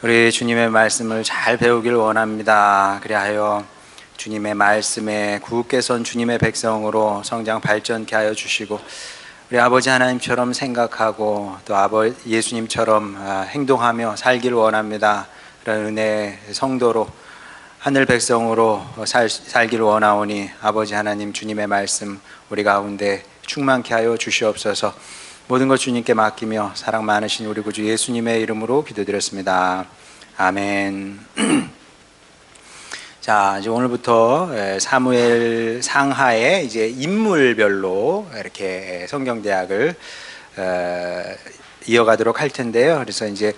우리 주님의 말씀을 잘 배우길 원합니다. 그리하여 주님의 말씀에 굳게 선 주님의 백성으로 성장 발전케 하여 주시고, 우리 아버지 하나님처럼 생각하고 또 예수님처럼 행동하며 살길 원합니다. 그런 은혜의 성도로, 하늘 백성으로 살길 원하오니 아버지 하나님, 주님의 말씀 우리 가운데 충만케 하여 주시옵소서. 모든 것 주님께 맡기며 사랑 많으신 우리 구주 예수님의 이름으로 기도드렸습니다. 아멘. 자, 이제 오늘부터 사무엘 상하의 이제 인물별로 이렇게 성경대학을 이어가도록 할 텐데요. 그래서 이제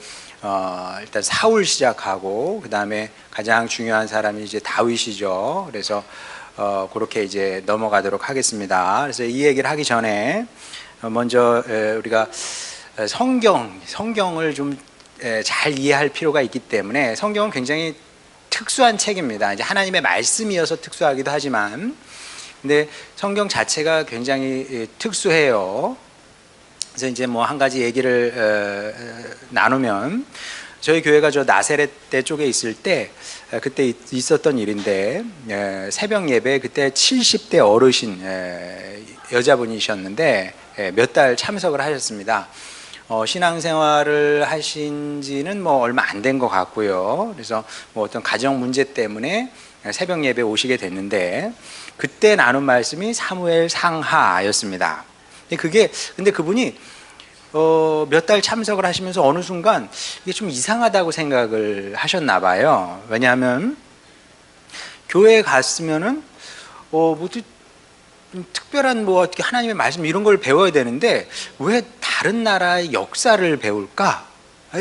일단 사울 시작하고 그 다음에 가장 중요한 사람이 이제 다윗이죠. 그래서 그렇게 이제 넘어가도록 하겠습니다. 그래서 이 얘기를 하기 전에 먼저 우리가 성경을 좀 잘 이해할 필요가 있기 때문에, 성경은 굉장히 특수한 책입니다. 이제 하나님의 말씀이어서 특수하기도 하지만, 근데 성경 자체가 굉장히 특수해요. 그래서 이제 뭐 한 가지 얘기를 나누면, 저희 교회가 저 나세렛대 쪽에 있을 때 그때 있었던 일인데, 새벽 예배 그때 70대 어르신 여자분이셨는데 몇 달 참석을 하셨습니다. 신앙생활을 하신 지는 뭐 얼마 안 된 것 같고요. 그래서 뭐 어떤 가정 문제 때문에 새벽 예배 오시게 됐는데, 그때 나눈 말씀이 사무엘 상하였습니다. 근데 그분이 몇 달 참석을 하시면서 어느 순간 이게 좀 이상하다고 생각을 하셨나 봐요. 왜냐하면 교회에 갔으면은 특별한 뭐 어떻게 하나님의 말씀 이런 걸 배워야 되는데 왜 다른 나라의 역사를 배울까?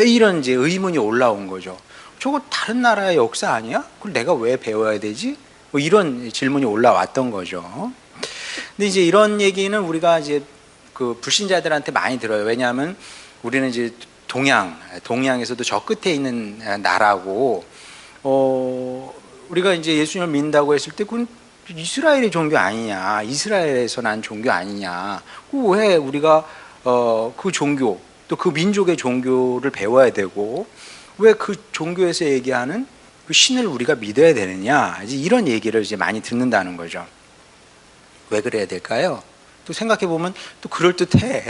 이런 이제 의문이 올라온 거죠. 저거 다른 나라의 역사 아니야? 그걸 내가 왜 배워야 되지? 뭐 이런 질문이 올라왔던 거죠. 근데 이제 이런 얘기는 우리가 이제 그 불신자들한테 많이 들어요. 왜냐하면 우리는 이제 동양에서도 저 끝에 있는 나라고, 우리가 이제 예수님을 믿는다고 했을 때 그건 이스라엘의 종교 아니냐, 이스라엘에서 난 종교 아니냐, 왜 우리가 그 종교 또 그 민족의 종교를 배워야 되고 왜 그 종교에서 얘기하는 그 신을 우리가 믿어야 되느냐, 이제 이런 얘기를 이제 많이 듣는다는 거죠. 왜 그래야 될까요? 또 생각해 보면 또 그럴 듯해.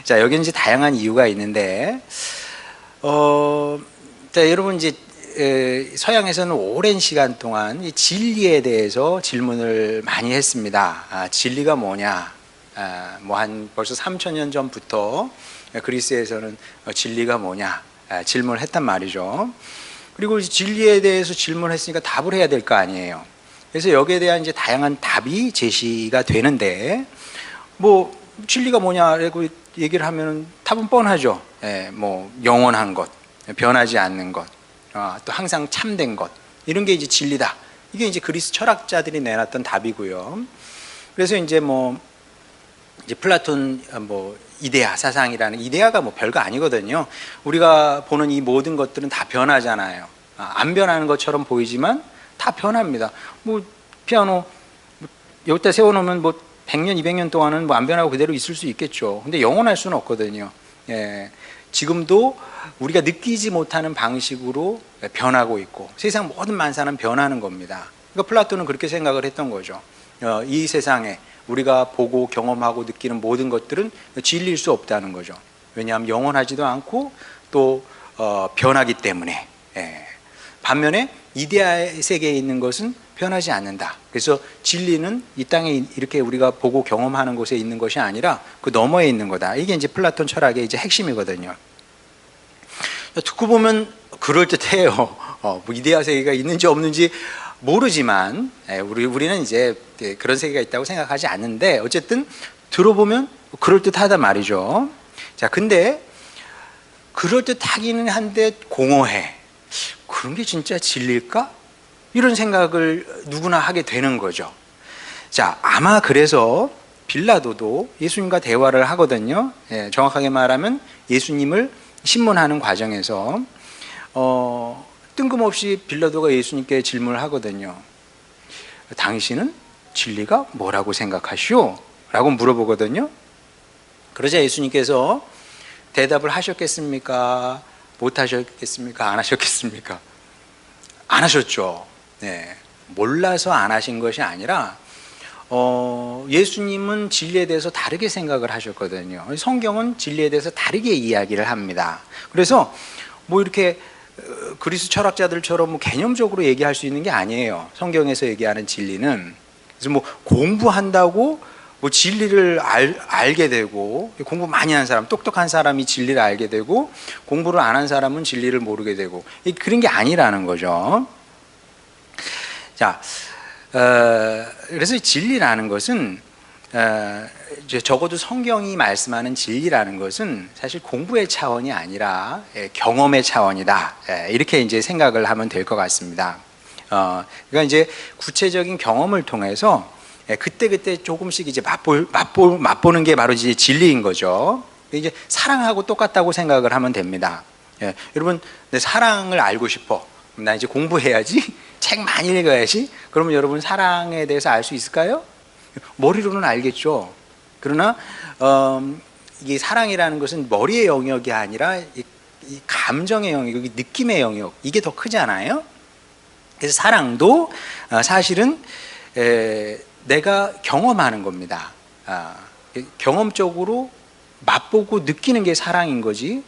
자, 여기는 이제 다양한 이유가 있는데, 자, 여러분 이제 서양에서는 오랜 시간 동안 이 진리에 대해서 질문을 많이 했습니다. 진리가 뭐냐? 뭐 한 벌써 3000년 전부터 그리스에서는 진리가 뭐냐? 질문을 했단 말이죠. 그리고 진리에 대해서 질문을 했으니까 답을 해야 될 거 아니에요. 그래서 여기에 대한 이제 다양한 답이 제시가 되는데, 뭐 진리가 뭐냐라고 얘기를 하면은 답은 뻔하죠. 뭐 영원한 것, 변하지 않는 것, 또 항상 참된 것, 이런 게 이제 진리다. 이게 이제 그리스 철학자들이 내놨던 답이고요. 그래서 이제 이제 플라톤 이데아 사상이라는, 이데아가 뭐 별거 아니거든요. 우리가 보는 이 모든 것들은 다 변하잖아요. 안 변하는 것처럼 보이지만 다 변합니다. 뭐 피아노 여기다 세워놓으면 뭐 100년, 200년 동안은 뭐 안 변하고 그대로 있을 수 있겠죠. 근데 영원할 수는 없거든요. 지금도 우리가 느끼지 못하는 방식으로 변하고 있고, 세상 모든 만사는 변하는 겁니다. 그러니까 플라톤은 그렇게 생각을 했던 거죠. 이 세상에 우리가 보고 경험하고 느끼는 모든 것들은 진리일 수 없다는 거죠. 왜냐하면 영원하지도 않고 또 변하기 때문에. 반면에 이데아의 세계에 있는 것은 변하지 않는다. 그래서 진리는 이 땅에 이렇게 우리가 보고 경험하는 곳에 있는 것이 아니라 그 너머에 있는 거다. 이게 이제 플라톤 철학의 이제 핵심이거든요. 듣고 보면 그럴듯해요. 뭐 이데아 세계가 있는지 없는지 모르지만, 우리는 이제 그런 세계가 있다고 생각하지 않는데, 어쨌든 들어보면 그럴듯하단 말이죠. 자, 근데 그럴듯하기는 한데 공허해. 그런 게 진짜 진리일까? 이런 생각을 누구나 하게 되는 거죠. 자, 아마 그래서 빌라도도 예수님과 대화를 하거든요. 정확하게 말하면 예수님을 신문하는 과정에서 뜬금없이 빌라도가 예수님께 질문을 하거든요. 당신은 진리가 뭐라고 생각하시오? 라고 물어보거든요. 그러자 예수님께서 대답을 하셨겠습니까? 못 하셨겠습니까? 안 하셨겠습니까? 안 하셨죠. 네. 몰라서 안 하신 것이 아니라 예수님은 진리에 대해서 다르게 생각을 하셨거든요. 성경은 진리에 대해서 다르게 이야기를 합니다. 그래서 뭐 이렇게 그리스 철학자들처럼 뭐 개념적으로 얘기할 수 있는 게 아니에요. 성경에서 얘기하는 진리는. 그래서 뭐 공부한다고 뭐 진리를 알게 되고, 공부 많이 한 사람, 똑똑한 사람이 진리를 알게 되고, 공부를 안 한 사람은 진리를 모르게 되고, 그런 게 아니라는 거죠. 자, 그래서 진리라는 것은 적어도 성경이 말씀하는 진리라는 것은 사실 공부의 차원이 아니라 경험의 차원이다. 이렇게 이제 생각을 하면 될 것 같습니다. 그러니까 이제 구체적인 경험을 통해서 그때 조금씩 이제 맛보는 게 바로 이제 진리인 거죠. 이제 사랑하고 똑같다고 생각을 하면 됩니다. 여러분, 내 사랑을 알고 싶어. 나 이제 공부해야지. 책 많이 읽어야지. 그러면 여러분 사랑에 대해서 알 수 있을까요? 머리로는 알겠죠. 그러나 이게 사랑이라는 것은 머리의 영역이 아니라 이 감정의 영역, 느낌의 영역, 이게 더 크잖아요. 그래서 사랑도 사실은 내가 경험하는 겁니다. 경험적으로 맛보고 느끼는 게 사랑인 거지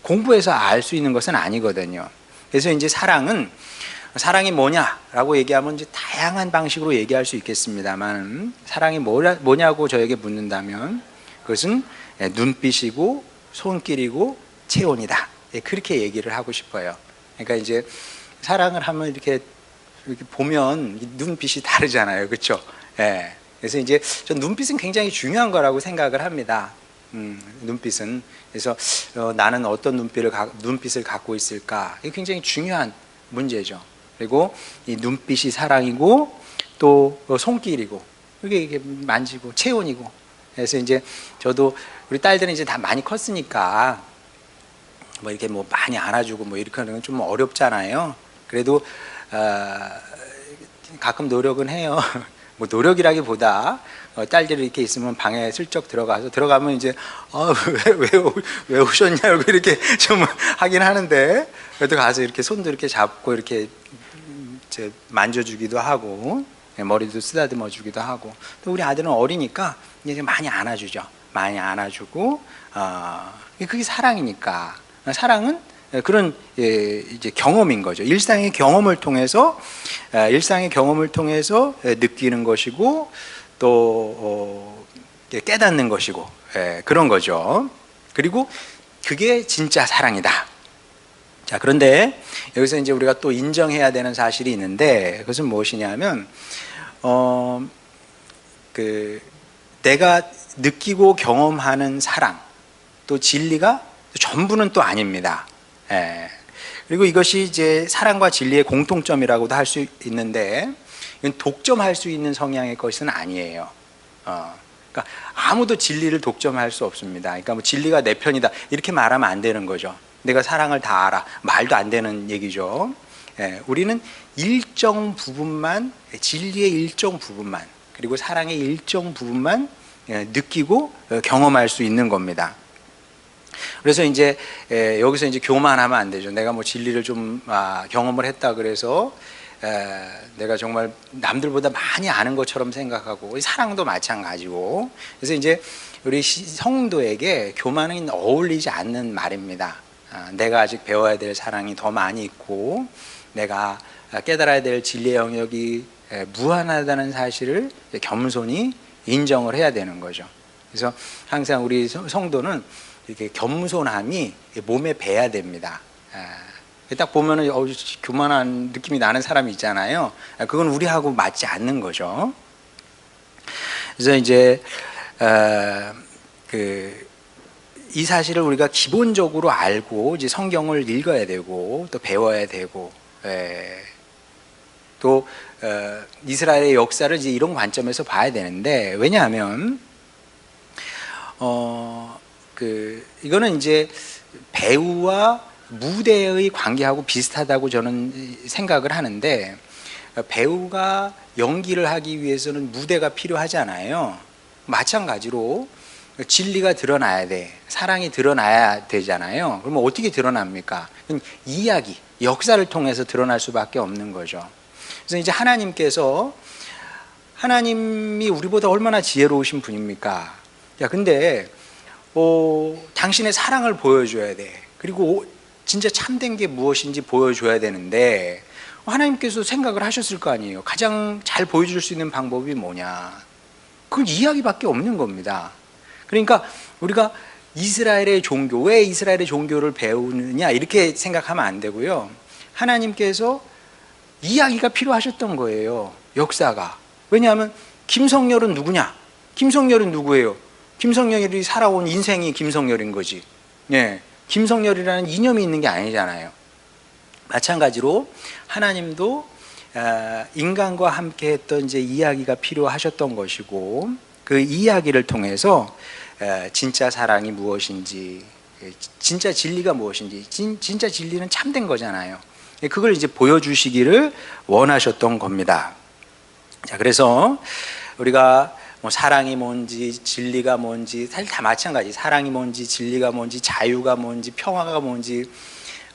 공부해서 알 수 있는 것은 아니거든요. 그래서 이제 사랑이 뭐냐라고 얘기하면 이제 다양한 방식으로 얘기할 수 있겠습니다만, 사랑이 뭐냐고 저에게 묻는다면 그것은 눈빛이고 손길이고 체온이다. 그렇게 얘기를 하고 싶어요. 그러니까 이제 사랑을 하면 이렇게 보면 눈빛이 다르잖아요, 그렇죠? 그래서 이제 전 눈빛은 굉장히 중요한 거라고 생각을 합니다. 눈빛은. 그래서 나는 어떤 눈빛을 갖고 있을까? 이게 굉장히 중요한 문제죠. 그리고 이 눈빛이 사랑이고 또 손길이고 이게 만지고 체온이고. 그래서 이제 저도 우리 딸들은 이제 다 많이 컸으니까 뭐 이렇게 뭐 많이 안아주고 뭐 이렇게 하는 건 좀 어렵잖아요. 그래도 가끔 노력은 해요. 뭐 노력이라기보다 딸들이 이렇게 있으면 방에 슬쩍 들어가면 이제 왜 오셨냐고 이렇게 좀 하긴 하는데, 그래도 가서 이렇게 손도 이렇게 잡고 이렇게 만져주기도 하고 머리도 쓰다듬어 주기도 하고, 또 우리 아들은 어리니까 이제 많이 안아주죠. 많이 안아주고 그게 사랑이니까. 사랑은 그런 이제 경험인 거죠. 일상의 경험을 통해서 느끼는 것이고 또 깨닫는 것이고 그런 거죠. 그리고 그게 진짜 사랑이다. 자, 그런데 여기서 이제 우리가 또 인정해야 되는 사실이 있는데, 그것은 무엇이냐면 내가 느끼고 경험하는 사랑, 또 진리가 전부는 또 아닙니다. 그리고 이것이 이제 사랑과 진리의 공통점이라고도 할 수 있는데, 이건 독점할 수 있는 성향의 것은 아니에요. 그러니까 아무도 진리를 독점할 수 없습니다. 그러니까 뭐 진리가 내 편이다 이렇게 말하면 안 되는 거죠. 내가 사랑을 다 알아, 말도 안 되는 얘기죠. 우리는 일정 부분만, 진리의 일정 부분만, 그리고 사랑의 일정 부분만 느끼고 경험할 수 있는 겁니다. 그래서 이제 여기서 이제 교만하면 안 되죠. 내가 뭐 진리를 좀 경험을 했다 그래서 내가 정말 남들보다 많이 아는 것처럼 생각하고, 사랑도 마찬가지고. 그래서 이제 우리 성도에게 교만은 어울리지 않는 말입니다. 내가 아직 배워야 될 사랑이 더 많이 있고, 내가 깨달아야 될 진리의 영역이 무한하다는 사실을 겸손히 인정을 해야 되는 거죠. 그래서 항상 우리 성도는 이렇게 겸손함이 몸에 배야 됩니다. 딱 보면은 교만한 느낌이 나는 사람이 있잖아요. 그건 우리하고 맞지 않는 거죠. 그래서 이제 이 사실을 우리가 기본적으로 알고 이제 성경을 읽어야 되고 또 배워야 되고, 또 이스라엘의 역사를 이제 이런 관점에서 봐야 되는데, 왜냐하면 이거는 이제 배우와 무대의 관계하고 비슷하다고 저는 생각을 하는데, 배우가 연기를 하기 위해서는 무대가 필요하잖아요. 마찬가지로 진리가 드러나야 돼. 사랑이 드러나야 되잖아요. 그러면 어떻게 드러납니까? 이야기, 역사를 통해서 드러날 수밖에 없는 거죠. 그래서 이제 하나님이 우리보다 얼마나 지혜로우신 분입니까? 야, 근데 당신의 사랑을 보여줘야 돼. 그리고 진짜 참된 게 무엇인지 보여줘야 되는데 하나님께서 생각을 하셨을 거 아니에요. 가장 잘 보여줄 수 있는 방법이 뭐냐? 그 이야기밖에 없는 겁니다. 그러니까 우리가 이스라엘의 종교, 왜 이스라엘의 종교를 배우느냐 이렇게 생각하면 안 되고요. 하나님께서 이야기가 필요하셨던 거예요. 역사가. 왜냐하면 김성렬은 누구냐? 김성렬은 누구예요? 김성렬이 살아온 인생이 김성렬인 거지. 네, 김성렬이라는 이념이 있는 게 아니잖아요. 마찬가지로 하나님도 인간과 함께 했던 이제 이야기가 필요하셨던 것이고, 그 이야기를 통해서 진짜 사랑이 무엇인지, 진짜 진리가 무엇인지, 진짜 진리는 참된 거잖아요. 그걸 이제 보여주시기를 원하셨던 겁니다. 자, 그래서 우리가 뭐 사랑이 뭔지, 진리가 뭔지, 사실 다 마찬가지. 사랑이 뭔지, 진리가 뭔지, 자유가 뭔지, 평화가 뭔지.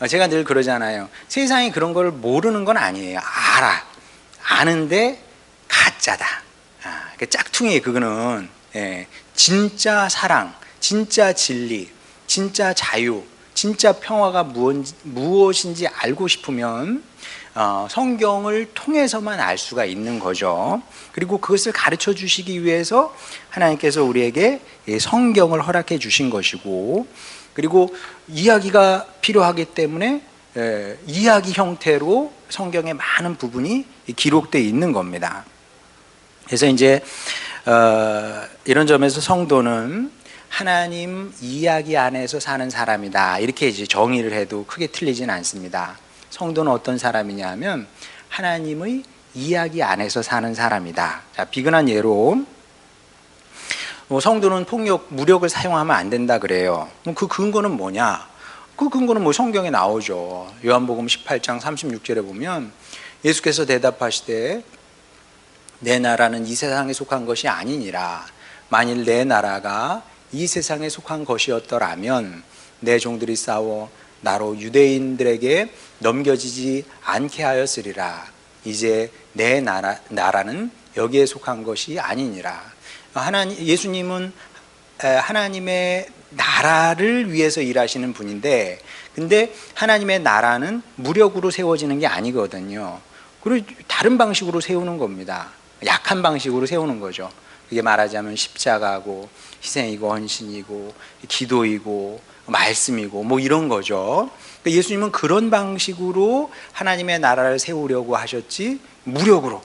제가 늘 그러잖아요. 세상에 그런 걸 모르는 건 아니에요. 알아. 아는데 가짜다. 그 짝퉁이에요, 그거는. 예, 진짜 사랑, 진짜 진리, 진짜 자유, 진짜 평화가 무엇인지 알고 싶으면 성경을 통해서만 알 수가 있는 거죠. 그리고 그것을 가르쳐 주시기 위해서 하나님께서 우리에게 성경을 허락해 주신 것이고, 그리고 이야기가 필요하기 때문에 이야기 형태로 성경의 많은 부분이 기록되어 있는 겁니다. 그래서 이제 이런 점에서 성도는 하나님 이야기 안에서 사는 사람이다, 이렇게 이제 정의를 해도 크게 틀리진 않습니다. 성도는 어떤 사람이냐 하면 하나님의 이야기 안에서 사는 사람이다. 자, 비근한 예로 성도는 무력을 사용하면 안 된다 그래요. 그 근거는 뭐냐? 그 근거는 뭐 성경에 나오죠. 요한복음 18장 36절에 보면 예수께서 대답하시되 내 나라는 이 세상에 속한 것이 아니니라. 만일 내 나라가 이 세상에 속한 것이었더라면 내 종들이 싸워 나로 유대인들에게 넘겨지지 않게 하였으리라. 이제 내 나라는 여기에 속한 것이 아니니라. 예수님은 하나님의 나라를 위해서 일하시는 분인데, 근데 하나님의 나라는 무력으로 세워지는 게 아니거든요. 그리고 다른 방식으로 세우는 겁니다. 약한 방식으로 세우는 거죠. 그게 말하자면 십자가고 희생이고 헌신이고 기도이고 말씀이고 뭐 이런 거죠. 예수님은 그런 방식으로 하나님의 나라를 세우려고 하셨지 무력으로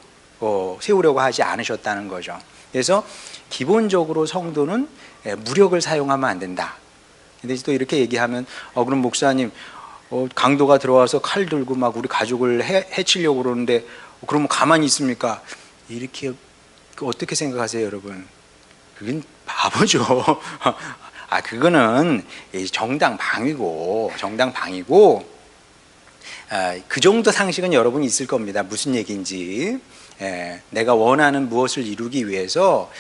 세우려고 하지 않으셨다는 거죠. 그래서 기본적으로 성도는 무력을 사용하면 안 된다. 근데 또 이렇게 얘기하면 그럼 목사님 강도가 들어와서 칼 들고 막 우리 가족을 해치려고 그러는데 그러면 가만히 있습니까? 이렇게 어떻게 생각하세요, 여러분? 그건 바보죠. 그거는 정당방위고 그 정도 상식은 여러분이 있을 겁니다. 무슨 얘기인지. 내가 원하는 무엇을 이루기 위해서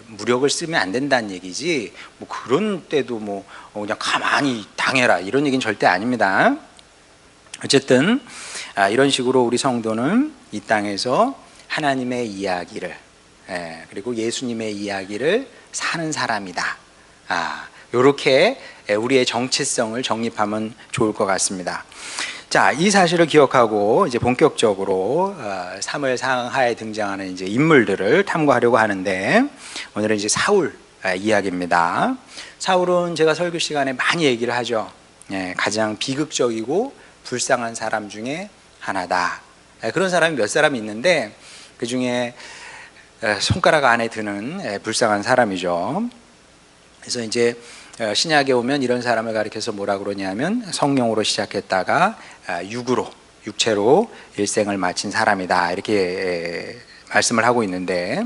무력을 쓰면 안 된다는 얘기지, 뭐 그런 때도 그냥 가만히 당해라 이런 얘기는 절대 아닙니다. 어쨌든 이런 식으로 우리 성도는 이 땅에서 하나님의 이야기를 그리고 예수님의 이야기를 사는 사람이다. 이렇게 우리의 정체성을 정립하면 좋을 것 같습니다. 자, 이 사실을 기억하고 이제 본격적으로 사무엘 상하에 등장하는 이제 인물들을 탐구하려고 하는데, 오늘은 이제 사울 이야기입니다. 사울은 제가 설교 시간에 많이 얘기를 하죠. 가장 비극적이고 불쌍한 사람 중에 하나다. 그런 사람이 몇 사람 있는데 그 중에 손가락 안에 드는 불쌍한 사람이죠. 그래서 이제 신약에 오면 이런 사람을 가리켜서 뭐라 그러냐면 성령으로 시작했다가 육체로 일생을 마친 사람이다, 이렇게 말씀을 하고 있는데,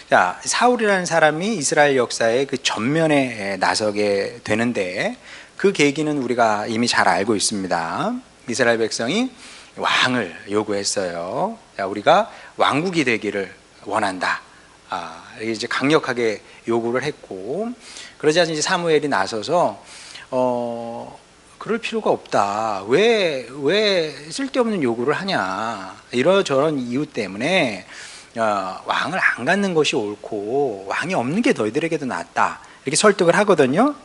자, 사울이라는 사람이 이스라엘 역사의 그 전면에 나서게 되는데 그 계기는 우리가 이미 잘 알고 있습니다. 이스라엘 백성이 왕을 요구했어요. 자, 우리가 왕국이 되기를 원한다. 이제 강력하게 요구를 했고, 그러자 이제 사무엘이 나서서 그럴 필요가 없다. 왜 쓸데없는 요구를 하냐. 이러저런 이유 때문에 왕을 안 갖는 것이 옳고 왕이 없는 게 너희들에게도 낫다. 이렇게 설득을 하거든요.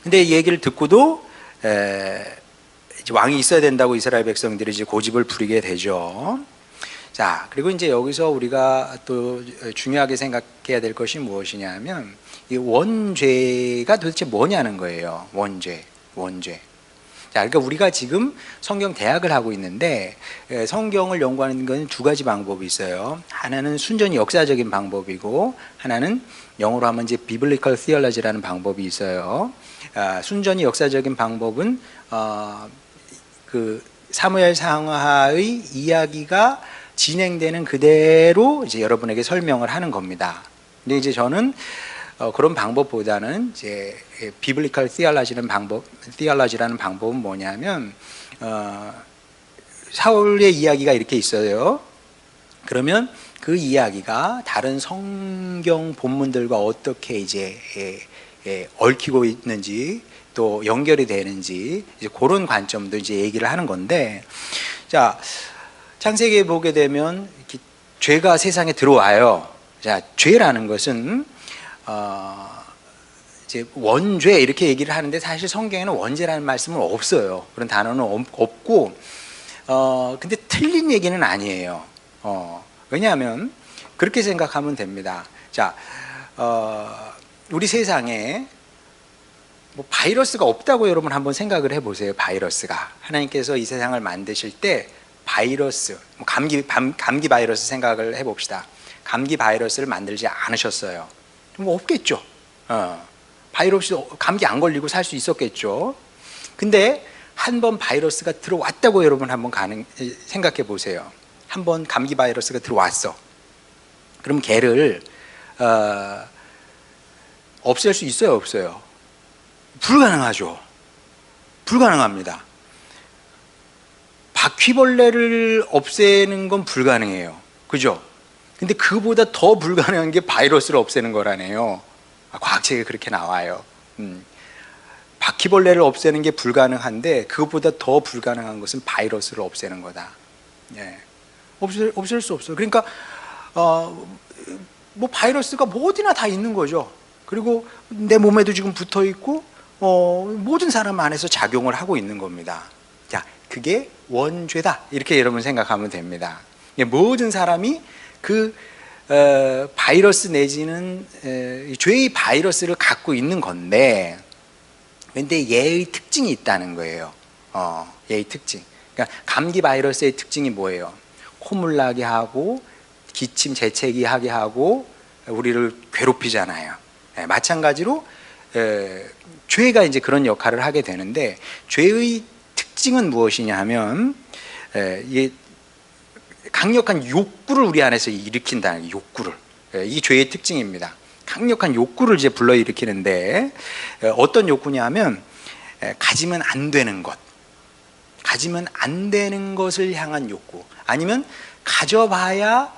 근데 이 얘기를 듣고도 이제 왕이 있어야 된다고 이스라엘 백성들이 이제 고집을 부리게 되죠. 자, 그리고 이제 여기서 우리가 또 중요하게 생각해야 될 것이 무엇이냐면 이 원죄가 도대체 뭐냐는 거예요. 원죄. 자, 그러니까 우리가 지금 성경 대학을 하고 있는데 성경을 연구하는 건 두 가지 방법이 있어요. 하나는 순전히 역사적인 방법이고 하나는 영어로 하면 이제 biblical theology라는 방법이 있어요. 순전히 역사적인 방법은 그 사무엘 상하의 이야기가 진행되는 그대로 이제 여러분에게 설명을 하는 겁니다. 근데 이제 저는 그런 방법보다는 이제 비블리컬 theology라는 방법은 뭐냐면 사울의 이야기가 이렇게 있어요. 그러면 그 이야기가 다른 성경 본문들과 어떻게 이제 얽히고 있는지 또 연결이 되는지 이제 그런 관점도 이제 얘기를 하는 건데, 자, 창세기에 보게 되면 죄가 세상에 들어와요. 자, 죄라는 것은 이제 원죄 이렇게 얘기를 하는데 사실 성경에는 원죄라는 말씀은 없어요. 그런 단어는 없고, 근데 틀린 얘기는 아니에요. 왜냐하면 그렇게 생각하면 됩니다. 자, 우리 세상에 뭐 바이러스가 없다고 여러분 한번 생각을 해보세요. 바이러스가 하나님께서 이 세상을 만드실 때 바이러스, 뭐 감기 바이러스 생각을 해봅시다. 감기 바이러스를 만들지 않으셨어요. 뭐 없겠죠. 바이러스 감기 안 걸리고 살 수 있었겠죠. 근데 한 번 바이러스가 들어왔다고 여러분 한번 생각해 보세요. 한 번 감기 바이러스가 들어왔어. 그럼 걔를 없앨 수 있어요, 없어요? 불가능하죠. 불가능합니다. 바퀴벌레를 없애는 건 불가능해요. 그죠? 근데 그보다 더 불가능한 게 바이러스를 없애는 거라네요. 과학책에 그렇게 나와요. 바퀴벌레를 없애는 게 불가능한데 그것보다 더 불가능한 것은 바이러스를 없애는 거다. 예. 없앨 수 없어요. 그러니까 뭐 바이러스가 뭐 어디나 다 있는 거죠. 그리고 내 몸에도 지금 붙어 있고 모든 사람 안에서 작용을 하고 있는 겁니다. 자, 그게 원죄다. 이렇게 여러분 생각하면 됩니다. 모든 사람이 그 바이러스 내지는 죄의 바이러스를 갖고 있는 건데, 근데 얘의 특징이 있다는 거예요. 얘의 특징. 그러니까 감기 바이러스의 특징이 뭐예요? 콧물 나게 하고 기침 재채기 하게 하고 우리를 괴롭히잖아요. 마찬가지로 죄가 이제 그런 역할을 하게 되는데, 죄의 특징은 무엇이냐 하면 이게 강력한 욕구를 우리 안에서 일으킨다는 욕구를, 이 죄의 특징입니다. 강력한 욕구를 이제 불러일으키는데, 어떤 욕구냐 하면 가지면 안 되는 것, 가지면 안 되는 것을 향한 욕구, 아니면 가져봐야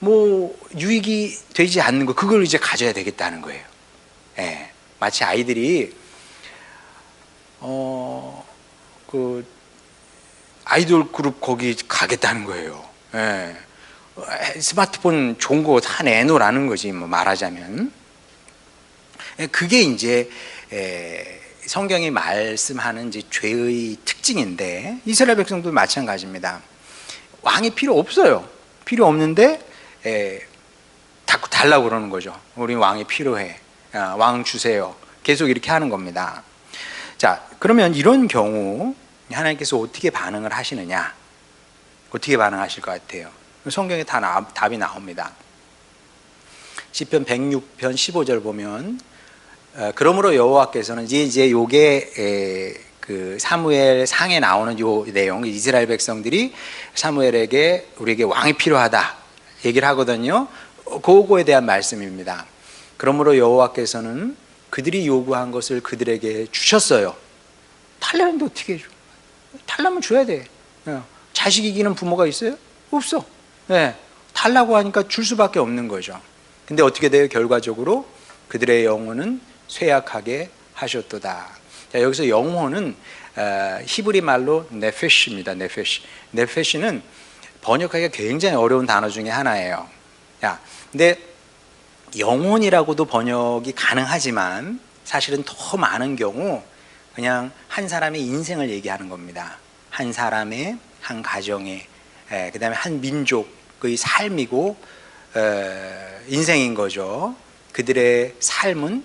뭐 유익이 되지 않는 거, 그걸 이제 가져야 되겠다는 거예요. 마치 아이들이 그 아이돌 그룹 거기 가겠다는 거예요. 스마트폰 좋은 거 다 내놓으라는 거지, 뭐 말하자면. 그게 이제 성경이 말씀하는 이제 죄의 특징인데, 이스라엘 백성도 마찬가지입니다. 왕이 필요 없어요. 필요 없는데 자꾸 달라고 그러는 거죠. 우리 왕이 필요해. 왕 주세요. 계속 이렇게 하는 겁니다. 자, 그러면 이런 경우 하나님께서 어떻게 반응을 하시느냐? 어떻게 반응하실 것 같아요? 성경에 다 답이 나옵니다. 시편 106편 15절 보면 그러므로 여호와께서는 이제 요게 그 사무엘 상에 나오는 요 내용, 이스라엘 백성들이 사무엘에게 우리에게 왕이 필요하다 얘기를 하거든요. 그거에 대한 말씀입니다. 그러므로 여호와께서는 그들이 요구한 것을 그들에게 주셨어요. 달라는데 어떻게 해줘? 달라면 줘야 돼. 자식 이기는 부모가 있어요? 없어. 달라고 하니까 줄 수밖에 없는 거죠. 근데 어떻게 돼요? 결과적으로 그들의 영혼은 쇠약하게 하셨도다. 자, 여기서 영혼은 히브리 말로 네페시입니다. 네페시. 네페시는 번역하기가 굉장히 어려운 단어 중에 하나예요. 야, 근데 영혼이라고도 번역이 가능하지만 사실은 더 많은 경우 그냥 한 사람의 인생을 얘기하는 겁니다. 한 사람의, 한 가정의, 그 다음에 한 민족의 삶이고 인생인 거죠. 그들의 삶은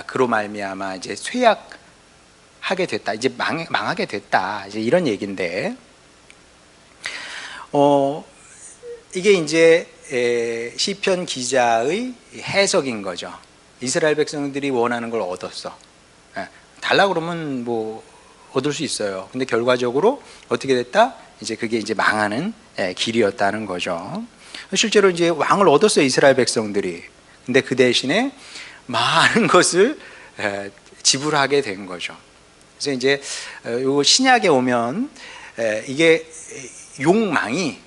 그로 말미암아 이제 쇠약하게 됐다, 이제 망하게 됐다, 이제 이런 얘기인데, 이게 이제 시편 기자의 해석인 거죠. 이스라엘 백성들이 원하는 걸 얻었어. 달라 그러면 뭐 얻을 수 있어요. 근데 결과적으로 어떻게 됐다? 이제 그게 이제 망하는 길이었다는 거죠. 실제로 이제 왕을 얻었어요, 이스라엘 백성들이. 근데 그 대신에 많은 것을 지불하게 된 거죠. 그래서 이제 요 신약에 오면 이게 욕망이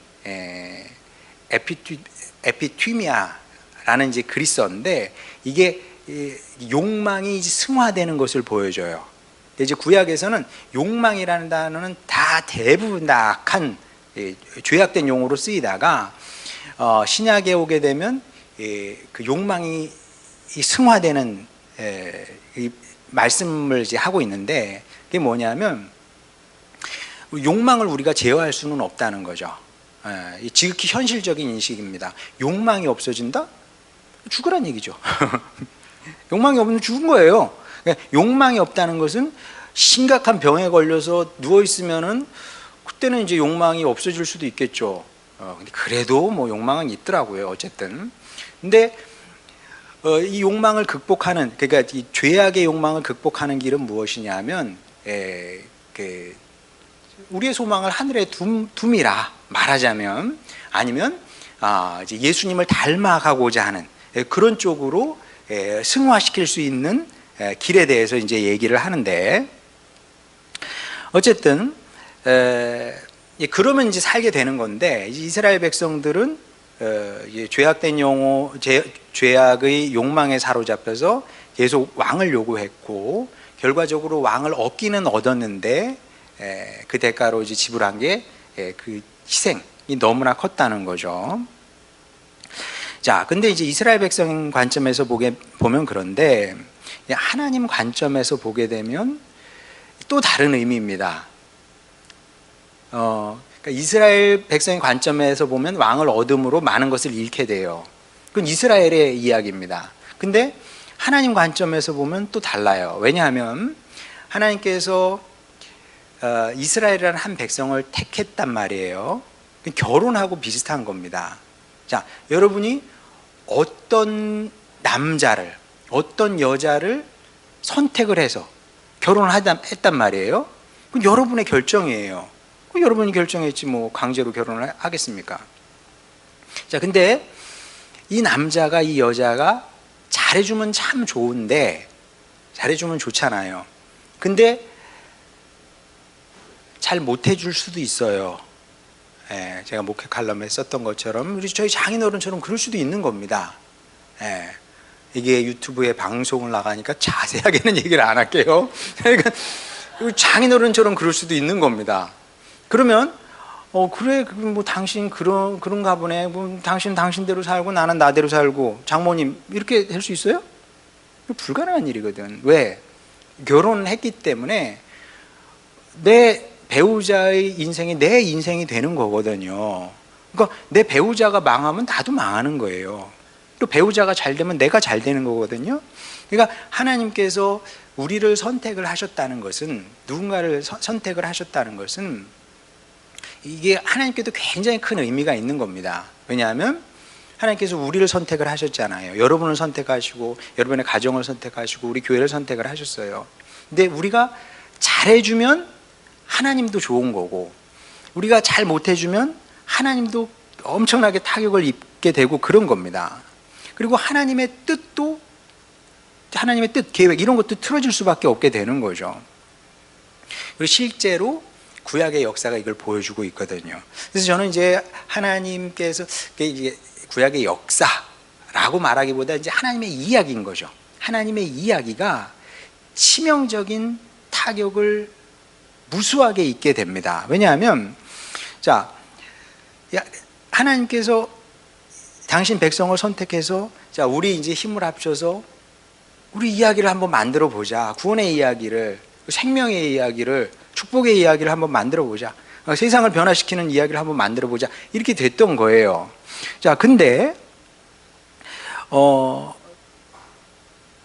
에피튀미아라는 이제 그리스어인데, 이게 욕망이 승화되는 것을 보여줘요. 이제 구약에서는 욕망이라는 단어는 다 대부분 다 악한 죄악된 용어로 쓰이다가 신약에 오게 되면 그 욕망이 승화되는 이 말씀을 이제 하고 있는데, 그게 뭐냐면 욕망을 우리가 제어할 수는 없다는 거죠. 지극히 현실적인 인식입니다. 욕망이 없어진다? 죽으란 얘기죠. 욕망이 없으면 죽은 거예요. 그러니까 욕망이 없다는 것은 심각한 병에 걸려서 누워 있으면은 그때는 이제 욕망이 없어질 수도 있겠죠. 근데 그래도 뭐 욕망은 있더라고요. 어쨌든. 근데 이 욕망을 극복하는, 그러니까 이 죄악의 욕망을 극복하는 길은 무엇이냐면 우리의 소망을 하늘에 둠이라 말하자면, 아니면 이제 예수님을 닮아가고자 하는 그런 쪽으로 승화시킬 수 있는 길에 대해서 이제 얘기를 하는데, 어쨌든 그러면 이제 살게 되는 건데, 이스라엘 백성들은 죄악된 죄악의 욕망에 사로잡혀서 계속 왕을 요구했고, 결과적으로 왕을 얻기는 얻었는데 그 대가로 이제 지불한 게 그 희생이 너무나 컸다는 거죠. 자, 근데 이제 이스라엘 백성 관점에서 보면 그런데, 하나님 관점에서 보게 되면 또 다른 의미입니다. 그러니까 이스라엘 백성의 관점에서 보면 왕을 얻음으로 많은 것을 잃게 돼요. 그건 이스라엘의 이야기입니다. 근데 하나님 관점에서 보면 또 달라요. 왜냐하면 하나님께서 이스라엘이라는 한 백성을 택했단 말이에요. 결혼하고 비슷한 겁니다. 자, 여러분이 어떤 남자를, 어떤 여자를 선택을 해서 결혼을 했단 말이에요. 그건 여러분의 결정이에요. 여러분이 결정했지 뭐 강제로 결혼을 하겠습니까? 자, 근데 이 남자가, 이 여자가 잘해주면 참 좋은데, 잘해주면 좋잖아요. 근데 잘 못해줄 수도 있어요. 제가 목회 칼럼에 썼던 것처럼 우리 저희 장인어른처럼 그럴 수도 있는 겁니다. 이게 유튜브에 방송을 나가니까 자세하게는 얘기를 안 할게요. 그러니까 장인어른처럼 그럴 수도 있는 겁니다. 그러면 그래, 뭐 당신 그런가 보네. 뭐 당신 당신대로 살고 나는 나대로 살고, 장모님 이렇게 될 수 있어요? 불가능한 일이거든. 왜? 결혼을 했기 때문에 내 배우자의 인생이 내 인생이 되는 거거든요. 그러니까 내 배우자가 망하면 나도 망하는 거예요. 또 배우자가 잘 되면 내가 잘 되는 거거든요. 그러니까 하나님께서 우리를 선택을 하셨다는 것은, 누군가를 선택을 하셨다는 것은, 이게 하나님께도 굉장히 큰 의미가 있는 겁니다. 왜냐하면 하나님께서 우리를 선택을 하셨잖아요. 여러분을 선택하시고, 여러분의 가정을 선택하시고, 우리 교회를 선택을 하셨어요. 근데 우리가 잘해주면 하나님도 좋은 거고, 우리가 잘 못해주면 하나님도 엄청나게 타격을 입게 되고 그런 겁니다. 그리고 하나님의 뜻도, 하나님의 뜻, 계획 이런 것도 틀어질 수밖에 없게 되는 거죠. 그리고 실제로 구약의 역사가 이걸 보여주고 있거든요. 그래서 저는 이제 하나님께서 이제 구약의 역사, 라고 말하기보다 이제 하나님의 이야기인 거죠. 하나님의 이야기가 치명적인 타격을 무수하게 입게 됩니다. 왜냐하면 자, 하나님께서 당신 백성을 선택해서 자, 우리 이제 힘을 합쳐서 우리 이야기를 한번 만들어 보자. 구원의 이야기를, 생명의 이야기를, 축복의 이야기를 한번 만들어 보자. 세상을 변화시키는 이야기를 한번 만들어 보자. 이렇게 됐던 거예요. 자, 근데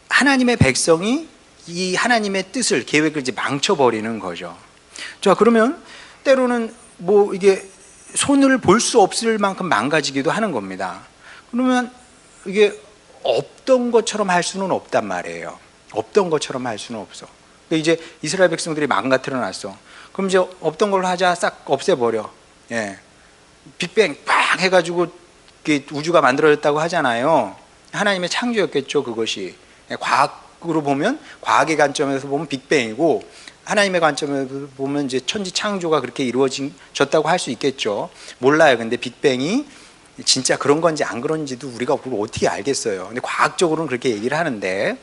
하나님의 백성이 이 하나님의 뜻을, 계획을 이제 망쳐버리는 거죠. 자, 그러면 때로는 뭐 이게 손을 볼 수 없을 만큼 망가지기도 하는 겁니다. 그러면 이게 없던 것처럼 할 수는 없단 말이에요. 없던 것처럼 할 수는 없어. 근데 이제 이스라엘 백성들이 망가뜨려 놨어. 그럼 이제 없던 걸로 하자, 싹 없애버려. 예. 빅뱅 팍 해가지고 우주가 만들어졌다고 하잖아요. 하나님의 창조였겠죠, 그것이. 예, 과학으로 보면, 과학의 관점에서 보면 빅뱅이고, 하나님의 관점에서 보면 이제 천지 창조가 그렇게 이루어졌다고 할 수 있겠죠. 몰라요. 근데 빅뱅이 진짜 그런 건지 안 그런지도 우리가 어떻게 알겠어요. 근데 과학적으로는 그렇게 얘기를 하는데,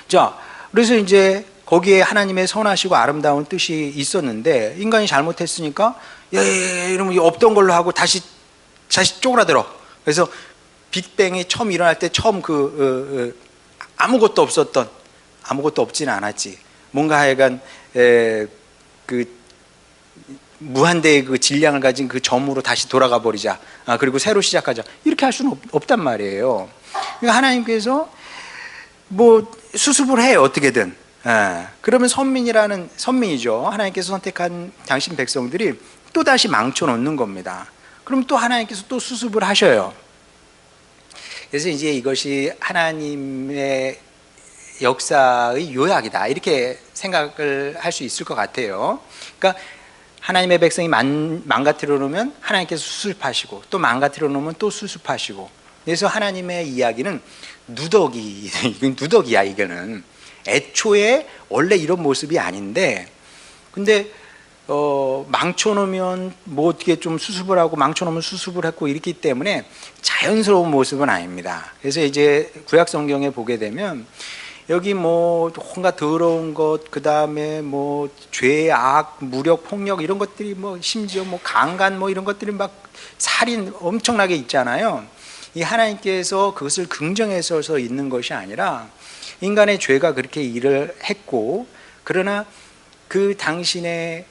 자, 그래서 이제 거기에 하나님의 선하시고 아름다운 뜻이 있었는데 인간이 잘못했으니까 이러면 없던 걸로 하고 다시 쪼그라들어. 그래서 빅뱅이 처음 일어날 때 처음 아무것도 없었던, 아무것도 없지는 않았지. 뭔가 하여간 그 무한대의 그 질량을 가진 그 점으로 다시 돌아가 버리자. 그리고 새로 시작하자. 이렇게 할 수는 없단 말이에요. 그러니까 하나님께서 뭐 수습을 해요, 어떻게든. 그러면 선민이죠. 하나님께서 선택한 당신 백성들이 또 다시 망쳐 놓는 겁니다. 그럼 또 하나님께서 또 수습을 하셔요. 그래서 이제 이것이 하나님의 역사의 요약이다, 이렇게 생각을 할 수 있을 것 같아요. 그러니까 하나님의 백성이 망가뜨려 놓으면 하나님께서 수습하시고, 또 망가뜨려 놓으면 또 수습하시고. 그래서 하나님의 이야기는 누더기야. 이거는 애초에 원래 이런 모습이 아닌데, 근데 망쳐놓으면 뭐 어떻게 좀 수습을 하고, 망쳐놓으면 수습을 했고, 이렇기 때문에 자연스러운 모습은 아닙니다. 그래서 이제 구약 성경에 보게 되면 여기 뭐 뭔가 더러운 것, 그 다음에 뭐 죄, 악, 무력, 폭력 이런 것들이 뭐 심지어 뭐 강간 뭐 이런 것들이 막 살인 엄청나게 있잖아요. 이 하나님께서 그것을 긍정해서 있는 것이 아니라 인간의 죄가 그렇게 일을 했고, 그러나 그 당신의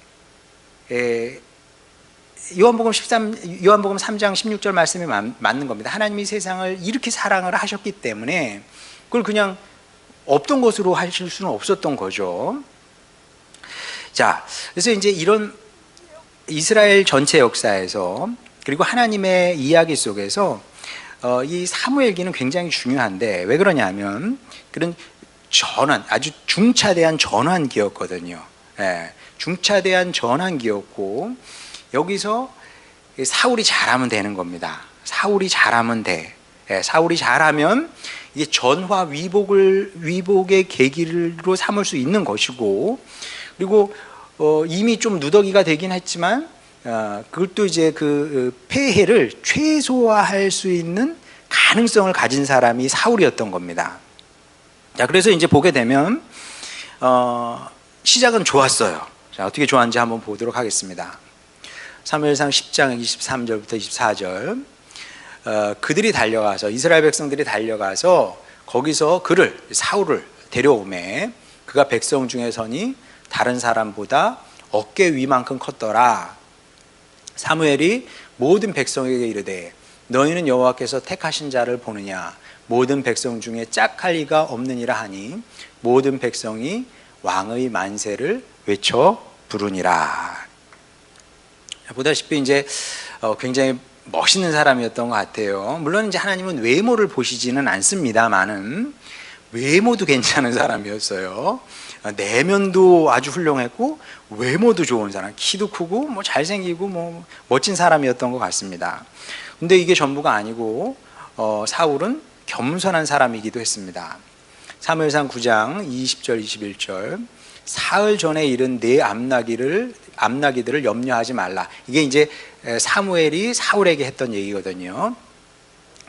요한복음 3장 16절 말씀이 맞는 겁니다. 하나님이 세상을 이렇게 사랑을 하셨기 때문에 그걸 그냥 없던 것으로 하실 수는 없었던 거죠. 자, 그래서 이제 이런 이스라엘 전체 역사에서, 그리고 하나님의 이야기 속에서 이 사무엘기는 굉장히 중요한데, 왜 그러냐면 그런 전환, 아주 중차대한 전환기였거든요. 예, 중차대한 전환기였고, 여기서 사울이 잘하면 되는 겁니다. 사울이 잘하면 돼. 예, 사울이 잘하면 이게 전화 위복의 계기로 삼을 수 있는 것이고, 그리고 이미 좀 누더기가 되긴 했지만 그것도 이제 그 폐해를 최소화할 수 있는 가능성을 가진 사람이 사울이었던 겁니다. 자, 그래서 이제 보게 되면 시작은 좋았어요. 자, 어떻게 좋았는지 한번 보도록 하겠습니다. 사무엘상 10장 23절부터 24절. 그들이 달려가서, 이스라엘 백성들이 달려가서 거기서 사울을 데려오매 그가 백성 중에서니 다른 사람보다 어깨 위만큼 컸더라. 사무엘이 모든 백성에게 이르되 너희는 여호와께서 택하신 자를 보느냐, 모든 백성 중에 짝할 리가 없느니라 하니 모든 백성이 왕의 만세를 외쳐 부르니라. 보다시피 이제 굉장히 멋있는 사람이었던 것 같아요. 물론 이제 하나님은 외모를 보시지는 않습니다만은 외모도 괜찮은 사람이었어요. 내면도 아주 훌륭했고 외모도 좋은 사람, 키도 크고 뭐 잘생기고 뭐 멋진 사람이었던 것 같습니다. 근데 이게 전부가 아니고 사울은 겸손한 사람이기도 했습니다. 사무엘상 9장 20절 21절. 사흘 전에 이른 네 암나기들을 염려하지 말라. 이게 이제 사무엘이 사울에게 했던 얘기거든요.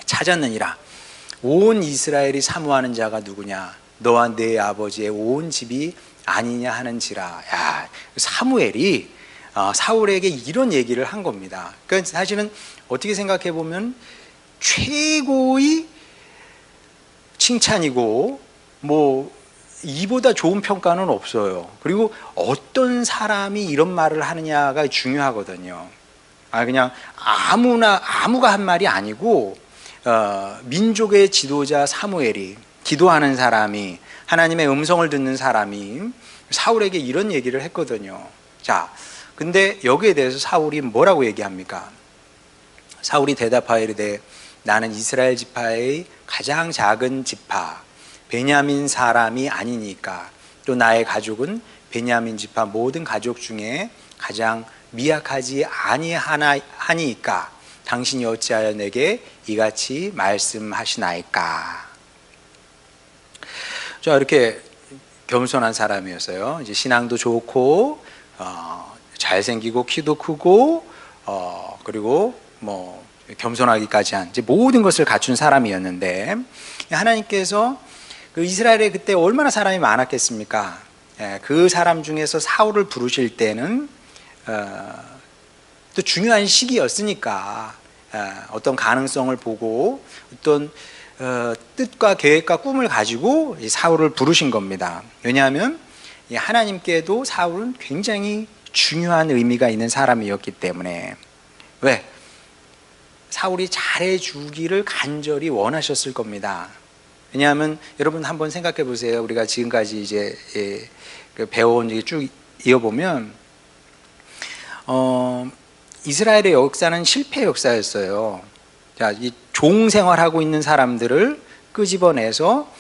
찾았느니라. 온 이스라엘이 사모하는 자가 누구냐? 너와 네 아버지의 온 집이 아니냐 하는지라. 야, 사무엘이 사울에게 이런 얘기를 한 겁니다. 그러니까 사실은 어떻게 생각해 보면 최고의 칭찬이고 뭐 이보다 좋은 평가는 없어요. 그리고 어떤 사람이 이런 말을 하느냐가 중요하거든요. 그냥 아무가 한 말이 아니고 민족의 지도자 사무엘이, 기도하는 사람이, 하나님의 음성을 듣는 사람이 사울에게 이런 얘기를 했거든요. 자, 근데 여기에 대해서 사울이 뭐라고 얘기합니까? 사울이 대답하여 이르되 나는 이스라엘 지파의 가장 작은 지파 베냐민 사람이 아니니까, 또 나의 가족은 베냐민 지파 모든 가족 중에 가장 미약하지 아니하니까 당신이 어찌하여 내게 이같이 말씀하시나이까. 자, 이렇게 겸손한 사람이었어요. 이제 신앙도 좋고 잘생기고 키도 크고 그리고 뭐 겸손하기까지 한 이제 모든 것을 갖춘 사람이었는데, 하나님께서 그 이스라엘에 그때 얼마나 사람이 많았겠습니까? 그 사람 중에서 사울을 부르실 때는 또 중요한 시기였으니까 어떤 가능성을 보고 어떤 뜻과 계획과 꿈을 가지고 사울을 부르신 겁니다. 왜냐하면 하나님께도 사울은 굉장히 중요한 의미가 있는 사람이었기 때문에. 왜? 사울이 잘해주기를 간절히 원하셨을 겁니다. 왜냐하면 여러분 한번 생각해 보세요. 우리가 지금까지 이제 배워온 얘기 쭉 이어보면 이스라엘의 역사는 실패 역사였어요. 자, 이 종 생활하고 있는 사람들을 끄집어내서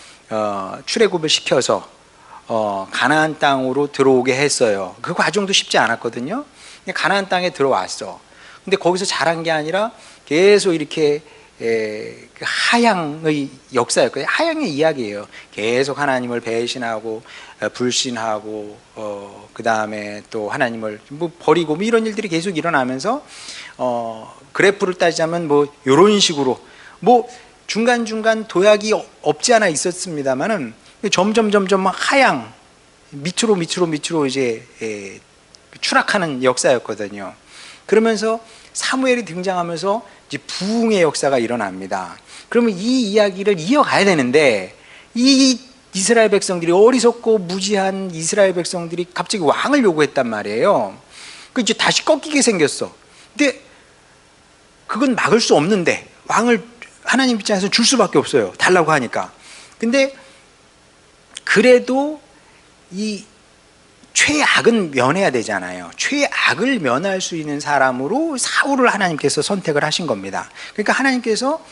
출애굽을 시켜서 가나안 땅으로 들어오게 했어요. 그 과정도 쉽지 않았거든요. 가나안 땅에 들어왔어. 근데 거기서 자란 게 아니라 계속 이렇게 그 하향의 역사였거든요. 하향의 이야기예요. 계속 하나님을 배신하고 불신하고 그 다음에 또 하나님을 뭐 버리고 뭐 이런 일들이 계속 일어나면서 그래프를 따지자면 뭐 이런 식으로 뭐 중간중간 도약이 없지 않아 있었습니다만은 점점 하향 밑으로 이제 추락하는 역사였거든요. 그러면서 사무엘이 등장하면서 이제 부흥의 역사가 일어납니다. 그러면 이 이야기를 이어가야 되는데 이 이스라엘 백성들이, 어리석고 무지한 이스라엘 백성들이 갑자기 왕을 요구했단 말이에요. 그 이제 다시 꺾이게 생겼어. 근데 그건 막을 수 없는데 왕을 하나님 입장에서 줄 수밖에 없어요. 달라고 하니까. 근데 그래도 이 최악은 면해야 되잖아요. 최악을 면할 수 있는 사람으로 사울을 하나님께서 선택을 하신 겁니다. 그러니까 하나님께서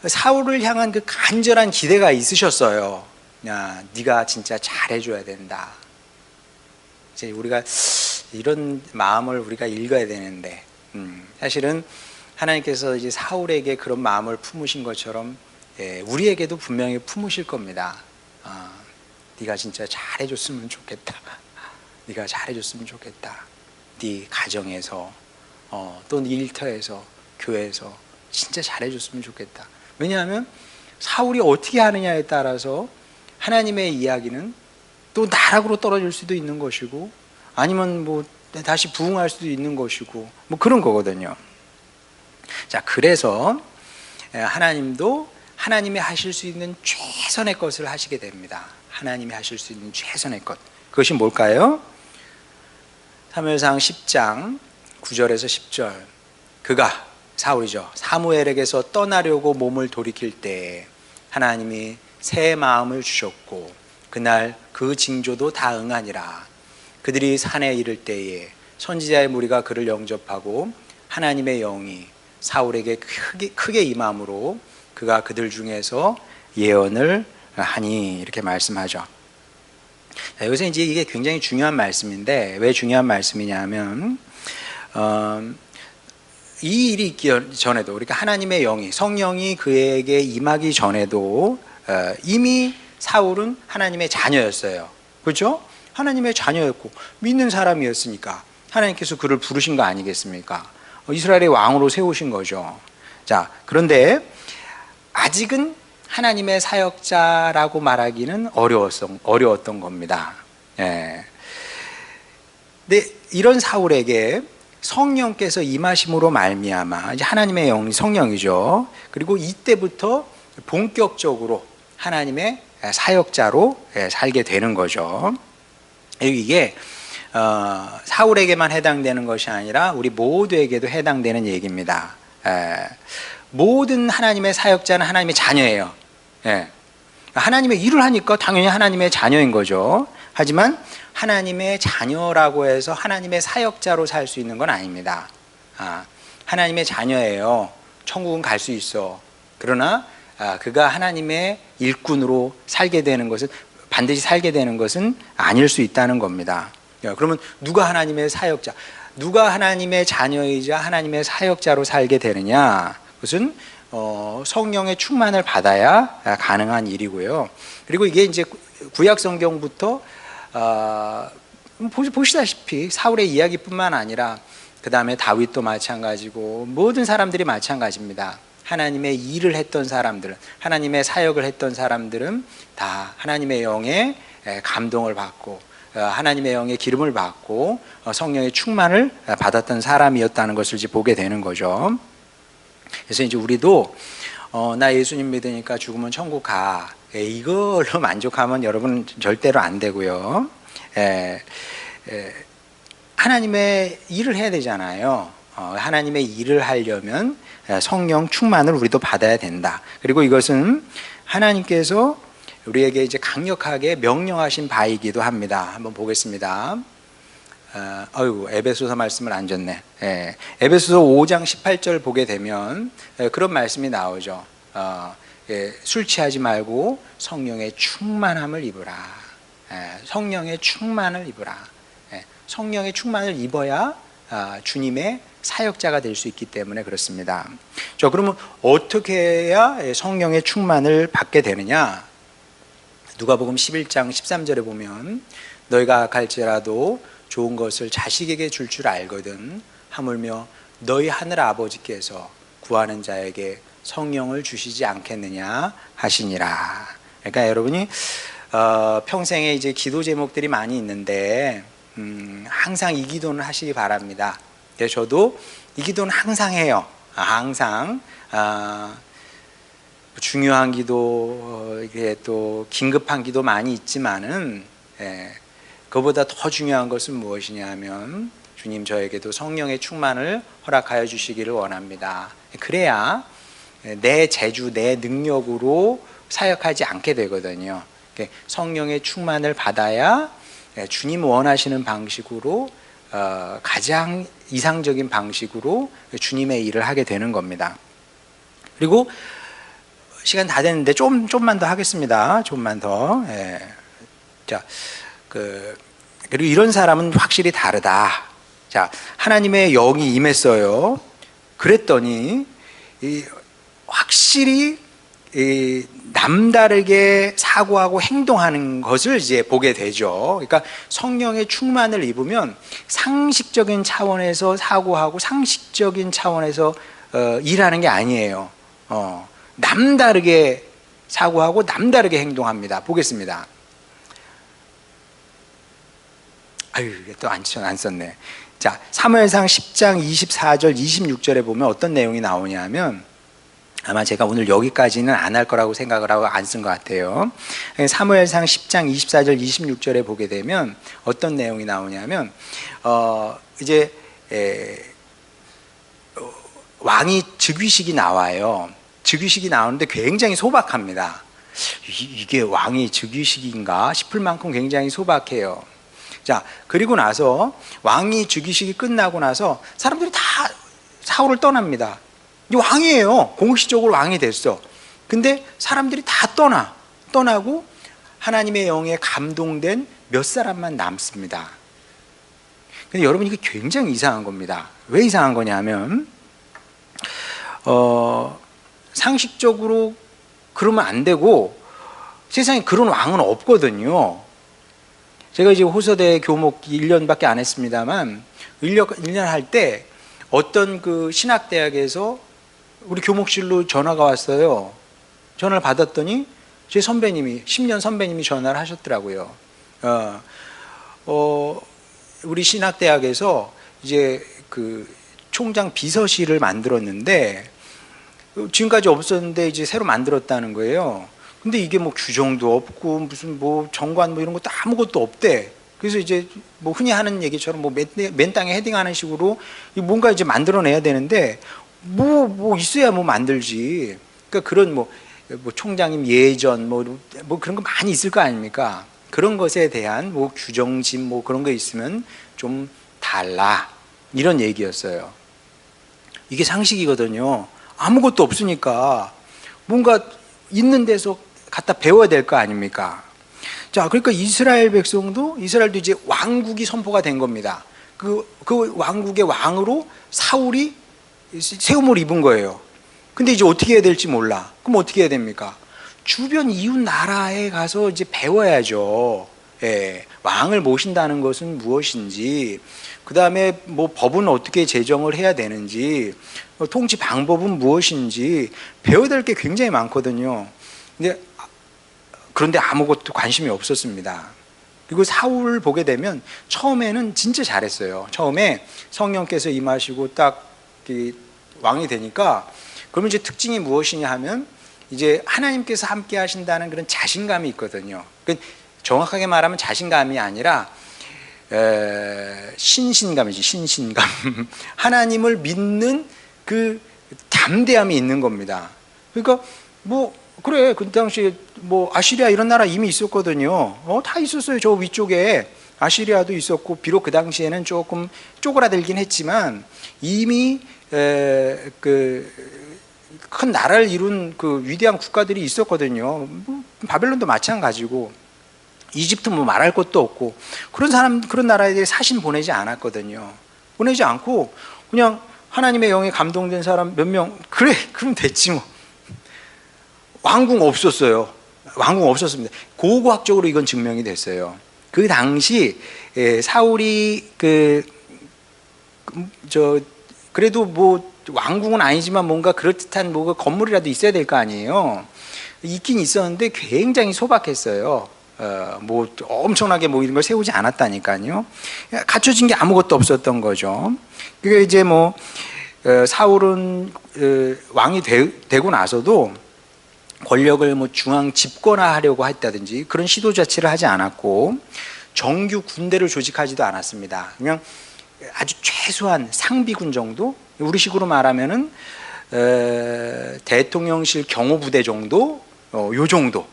사울을 향한 그 간절한 기대가 있으셨어요. 야, 네가 진짜 잘해줘야 된다. 이제 우리가 이런 마음을 우리가 읽어야 되는데, 사실은 하나님께서 이제 사울에게 그런 마음을 품으신 것처럼 우리에게도 분명히 품으실 겁니다. 네가 진짜 잘해줬으면 좋겠다. 네가 잘해줬으면 좋겠다. 네 가정에서 또 네 일터에서 교회에서 진짜 잘해줬으면 좋겠다. 왜냐하면 사울이 어떻게 하느냐에 따라서 하나님의 이야기는 또 나락으로 떨어질 수도 있는 것이고, 아니면 뭐 다시 부흥할 수도 있는 것이고, 뭐 그런 거거든요. 자, 그래서 하나님도 하나님이 하실 수 있는 최선의 것을 하시게 됩니다. 하나님이 하실 수 있는 최선의 것. 그것이 뭘까요? 사무엘상 10장 9절에서 10절. 그가, 사울이죠, 사무엘에게서 떠나려고 몸을 돌이킬 때 하나님이 새 마음을 주셨고 그날 그 징조도 다 응하니라. 그들이 산에 이를 때에 선지자의 무리가 그를 영접하고 하나님의 영이 사울에게 크게 임함으로 그가 그들 중에서 예언을 하니, 이렇게 말씀하죠. 자, 여기서 이제 이게 굉장히 중요한 말씀인데, 왜 중요한 말씀이냐면 이 일이 있기 전에도, 그러니까 하나님의 영이, 성령이 그에게 임하기 전에도 이미 사울은 하나님의 자녀였어요. 그렇죠? 하나님의 자녀였고 믿는 사람이었으니까 하나님께서 그를 부르신 거 아니겠습니까? 이스라엘의 왕으로 세우신 거죠. 자, 그런데 아직은 하나님의 사역자라고 말하기는 어려웠던 겁니다. 예. 근데 이런 사울에게 성령께서 임하심으로 말미암아, 이제 하나님의 영이 성령이죠. 그리고 이때부터 본격적으로 하나님의 사역자로 살게 되는 거죠. 이게 사울에게만 해당되는 것이 아니라 우리 모두에게도 해당되는 얘기입니다. 모든 하나님의 사역자는 하나님의 자녀예요. 하나님의 일을 하니까 당연히 하나님의 자녀인 거죠. 하지만 하나님의 자녀라고 해서 하나님의 사역자로 살 수 있는 건 아닙니다. 하나님의 자녀예요. 천국은 갈 수 있어. 그러나 그가 하나님의 일꾼으로 살게 되는 것은, 반드시 살게 되는 것은 아닐 수 있다는 겁니다. 그러면 누가 하나님의 사역자, 누가 하나님의 자녀이자 하나님의 사역자로 살게 되느냐? 그것은 성령의 충만을 받아야 가능한 일이고요. 그리고 이게 이제 구약 성경부터 보시다시피 사울의 이야기뿐만 아니라 그 다음에 다윗도 마찬가지고 모든 사람들이 마찬가지입니다. 하나님의 일을 했던 사람들은, 하나님의 사역을 했던 사람들은 다 하나님의 영의 감동을 받고 하나님의 영의 기름을 받고 성령의 충만을 받았던 사람이었다는 것을 이제 보게 되는 거죠. 그래서 이제 우리도 나 예수님 믿으니까 죽으면 천국 가, 이걸로 만족하면 여러분 절대로 안 되고요. 하나님의 일을 해야 되잖아요. 하나님의 일을 하려면 성령 충만을 우리도 받아야 된다. 그리고 이것은 하나님께서 우리에게 이제 강력하게 명령하신 바이기도 합니다. 한번 보겠습니다. 에베소서 말씀을 안 줬네. 에베소서 5장 18절 보게 되면 그런 말씀이 나오죠. 술 취하지 말고 성령의 충만함을 입으라. 성령의 충만을 입으라. 성령의 충만을 입어야 주님의 사역자가 될 수 있기 때문에 그렇습니다. 자, 그러면 어떻게 해야 성령의 충만을 받게 되느냐? 누가복음 11장 13절에 보면 너희가 악할지라도 좋은 것을 자식에게 줄 줄 알거든 하물며 너희 하늘 아버지께서 구하는 자에게 성령을 주시지 않겠느냐 하시니라. 그러니까 여러분이 평생에 이제 기도 제목들이 많이 있는데 항상 이 기도는 하시기 바랍니다. 저도 이 기도는 항상 해요. 항상 중요한 기도, 이게 또 긴급한 기도 많이 있지만은 그보다 더 중요한 것은 무엇이냐면 주님 저에게도 성령의 충만을 허락하여 주시기를 원합니다. 그래야 내 재주, 내 능력으로 사역하지 않게 되거든요. 성령의 충만을 받아야 주님 원하시는 방식으로 가장 이상적인 방식으로 주님의 일을 하게 되는 겁니다. 그리고 시간 다 됐는데 좀만 더 하겠습니다. 좀만 더. 자, 그리고 이런 사람은 확실히 다르다. 자, 하나님의 영이 임했어요. 그랬더니 확실히 남다르게 사고하고 행동하는 것을 이제 보게 되죠. 그러니까 성령의 충만을 입으면 상식적인 차원에서 사고하고 상식적인 차원에서 일하는 게 아니에요. 남다르게 사고하고 남다르게 행동합니다. 보겠습니다. 또 안 썼네. 자, 사무엘상 10장 24절 26절에 보면 어떤 내용이 나오냐면, 아마 제가 오늘 여기까지는 안 할 거라고 생각을 하고 안 쓴 것 같아요. 사무엘상 10장 24절 26절에 보게 되면 어떤 내용이 나오냐면 이제 왕이 즉위식이 나와요. 즉위식이 나오는데 굉장히 소박합니다. 이게 왕이 즉위식인가 싶을 만큼 굉장히 소박해요. 자, 그리고 나서 왕이 즉위식이 끝나고 나서 사람들이 다 사울을 떠납니다. 왕이에요. 공식적으로 왕이 됐어. 근데 사람들이 다 떠나고 하나님의 영에 감동된 몇 사람만 남습니다. 근데 여러분, 이게 굉장히 이상한 겁니다. 왜 이상한 거냐면 상식적으로 그러면 안 되고 세상에 그런 왕은 없거든요. 제가 이제 호서대 교목 1년밖에 안 했습니다만 1년 할 때 어떤 그 신학대학에서 우리 교목실로 전화가 왔어요. 전화를 받았더니 제 선배님이 10년 선배님이 전화를 하셨더라고요. 우리 신학대학에서 이제 그 총장 비서실을 만들었는데 지금까지 없었는데 이제 새로 만들었다는 거예요. 근데 이게 뭐 규정도 없고 무슨 뭐 정관 뭐 이런 것도 아무것도 없대. 그래서 이제 뭐 흔히 하는 얘기처럼 뭐 맨 땅에 헤딩하는 식으로 뭔가 이제 만들어내야 되는데 뭐 있어야 뭐 만들지. 그러니까 그런 뭐 총장님 예전 뭐 그런 거 많이 있을 거 아닙니까? 그런 것에 대한 뭐 규정집 뭐 그런 거 있으면 좀 달라 이런 얘기였어요. 이게 상식이거든요. 아무것도 없으니까 뭔가 있는 데서 갖다 배워야 될 거 아닙니까? 자, 그러니까 이스라엘도 이제 왕국이 선포가 된 겁니다. 그 왕국의 왕으로 사울이 세움을 입은 거예요. 근데 이제 어떻게 해야 될지 몰라. 그럼 어떻게 해야 됩니까? 주변 이웃 나라에 가서 이제 배워야죠. 예, 왕을 모신다는 것은 무엇인지, 그 다음에 뭐 법은 어떻게 제정을 해야 되는지, 통치 방법은 무엇인지 배워야 될 게 굉장히 많거든요. 그런데 아무것도 관심이 없었습니다. 그리고 사울을 보게 되면 처음에는 진짜 잘했어요. 처음에 성령께서 임하시고 딱 왕이 되니까, 그러면 이제 특징이 무엇이냐 하면 이제 하나님께서 함께 하신다는 그런 자신감이 있거든요. 정확하게 말하면 자신감이 아니라 신신감이지, 신신감. 하나님을 믿는 그 담대함이 있는 겁니다. 그러니까 뭐 그래, 그 당시에 뭐 아시리아 이런 나라 이미 있었거든요. 다 있었어요. 저 위쪽에 아시리아도 있었고, 비록 그 당시에는 조금 쪼그라들긴 했지만 이미 그 큰 나라를 이룬 그 위대한 국가들이 있었거든요. 뭐 바벨론도 마찬가지고, 이집트 뭐 말할 것도 없고, 그런 나라에 사신 보내지 않았거든요. 보내지 않고 그냥 하나님의 영에 감동된 사람 몇 명, 그래, 그럼 됐지 뭐. 왕궁 없었어요. 왕궁 없었습니다. 고고학적으로 이건 증명이 됐어요. 그 당시 사울이 그래도 뭐 왕궁은 아니지만 뭔가 그럴듯한 뭐 건물이라도 있어야 될 거 아니에요. 있긴 있었는데 굉장히 소박했어요. 뭐 엄청나게 뭐 이런 걸 세우지 않았다니까요. 갖춰진 게 아무것도 없었던 거죠. 그게 이제 뭐 사울은 왕이 되고 나서도 권력을 뭐 중앙 집권화하려고 했다든지 그런 시도 자체를 하지 않았고, 정규 군대를 조직하지도 않았습니다. 그냥 아주 최소한 상비군 정도, 우리식으로 말하면은 대통령실 경호부대 정도, 요 정도,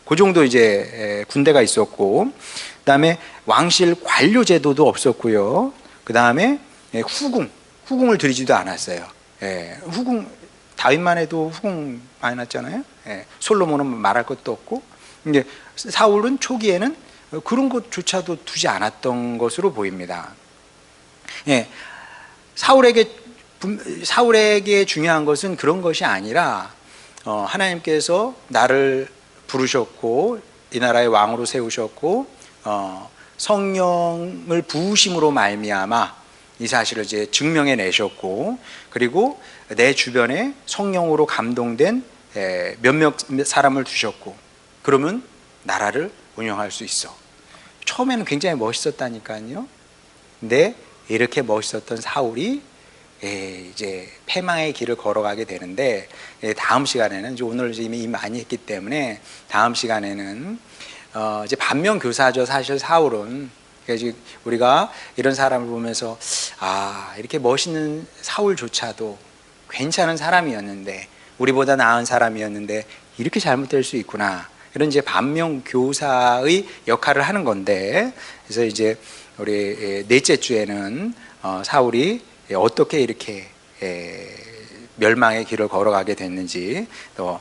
그 정도 이제 군대가 있었고, 그다음에 왕실 관료 제도도 없었고요. 그다음에 후궁을 들이지도 않았어요. 후궁 다윗만 해도 후궁 많이 났잖아요. 솔로몬은 말할 것도 없고. 이제 사울은 초기에는 그런 것조차도 두지 않았던 것으로 보입니다. 사울에게 중요한 것은 그런 것이 아니라 하나님께서 나를 부르셨고 이 나라의 왕으로 세우셨고 성령을 부으심으로 말미암아 이 사실을 이제 증명해 내셨고, 그리고 내 주변에 성령으로 감동된 몇몇 사람을 두셨고, 그러면 나라를 운영할 수 있어. 처음에는 굉장히 멋있었다니까요. 근데 이렇게 멋있었던 사울이 이제 패망의 길을 걸어가게 되는데, 다음 시간에는 오늘 이미 많이 했기 때문에 다음 시간에는 이제 반면교사죠. 사실 사울은. 그러니까 우리가 이런 사람을 보면서 이렇게 멋있는 사울조차도 괜찮은 사람이었는데, 우리보다 나은 사람이었는데 이렇게 잘못될 수 있구나, 이런 이제 반면교사의 역할을 하는 건데, 그래서 이제 우리 넷째 주에는 사울이 어떻게 이렇게 멸망의 길을 걸어가게 됐는지 또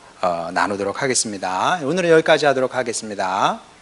나누도록 하겠습니다. 오늘은 여기까지 하도록 하겠습니다.